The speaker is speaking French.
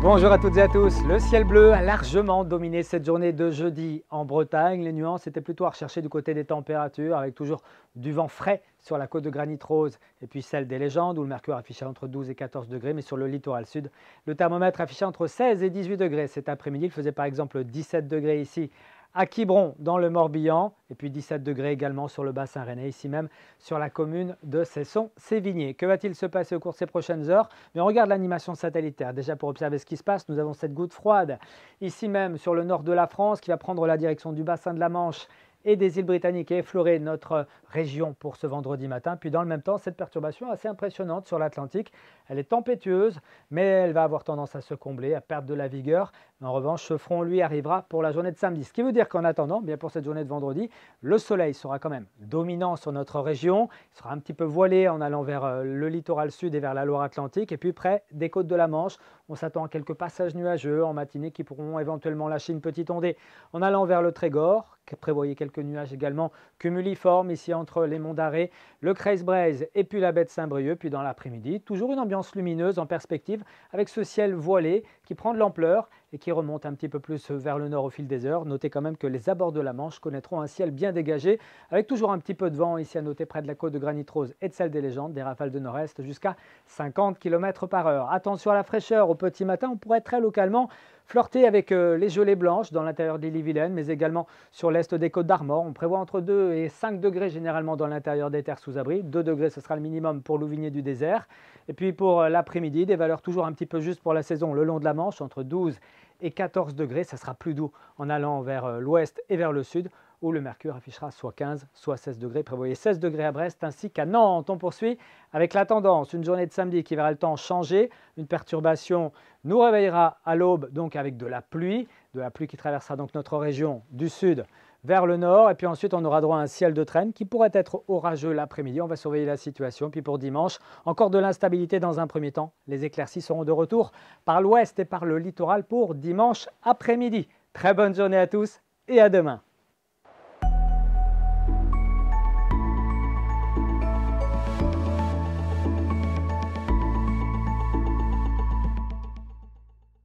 Bonjour à toutes et à tous. Le ciel bleu a largement dominé cette journée de jeudi en Bretagne. Les nuances étaient plutôt à rechercher du côté des températures avec toujours du vent frais sur la côte de Granit Rose et puis celle des Légendes où le mercure affichait entre 12 et 14 degrés. Mais sur le littoral sud, le thermomètre affichait entre 16 et 18 degrés. Cet après-midi, il faisait par exemple 17 degrés ici à Quiberon dans le Morbihan et puis 17 degrés également sur le bassin rennais, ici même sur la commune de Cesson-Sévigné. Que va-t-il se passer au cours de ces prochaines heures? Mais on regarde l'animation satellitaire. Déjà pour observer ce qui se passe, nous avons cette goutte froide ici même sur le nord de la France qui va prendre la direction du bassin de la Manche et des îles Britanniques et effleurer notre région pour ce vendredi matin. Puis dans le même temps, cette perturbation assez impressionnante sur l'Atlantique, elle est tempétueuse, mais elle va avoir tendance à se combler, à perdre de la vigueur. En revanche, ce front, lui, arrivera pour la journée de samedi. Ce qui veut dire qu'en attendant, bien pour cette journée de vendredi, le soleil sera quand même dominant sur notre région. Il sera un petit peu voilé en allant vers le littoral sud et vers la Loire-Atlantique. Et puis près des côtes de la Manche, on s'attend à quelques passages nuageux en matinée qui pourront éventuellement lâcher une petite ondée en allant vers le Trégor. Prévoyez quelques nuages également cumuliformes ici entre les monts d'Arrée, le Creuse-Braise et puis la baie de Saint-Brieuc. Puis dans l'après-midi, toujours une ambiance lumineuse en perspective avec ce ciel voilé qui prend de l'ampleur et qui remonte un petit peu plus vers le nord au fil des heures. Notez quand même que les abords de la Manche connaîtront un ciel bien dégagé avec toujours un petit peu de vent ici à noter près de la côte de Granit Rose et de celle des Légendes, des rafales de nord-est jusqu'à 50 km par heure. Attention à la fraîcheur au petit matin, on pourrait très localement flirter avec les gelées blanches dans l'intérieur de l'île-et-Vilaine, mais également sur l'est des côtes d'Armor. On prévoit entre 2 et 5 degrés généralement dans l'intérieur des terres sous abri. 2 degrés, ce sera le minimum pour Louvigné du désert. Et puis pour l'après-midi, des valeurs toujours un petit peu justes pour la saison le long de la Manche, entre 12 et 14 degrés. Ça sera plus doux en allant vers l'ouest et vers le sud, où le mercure affichera soit 15, soit 16 degrés. Prévoyez 16 degrés à Brest ainsi qu'à Nantes. On poursuit avec la tendance. Une journée de samedi qui verra le temps changer. Une perturbation nous réveillera à l'aube, donc avec de la pluie qui traversera donc notre région du sud vers le nord. Et puis ensuite, on aura droit à un ciel de traîne qui pourrait être orageux l'après-midi. On va surveiller la situation. Puis pour dimanche, encore de l'instabilité dans un premier temps. Les éclaircies seront de retour par l'ouest et par le littoral pour dimanche après-midi. Très bonne journée à tous et à demain.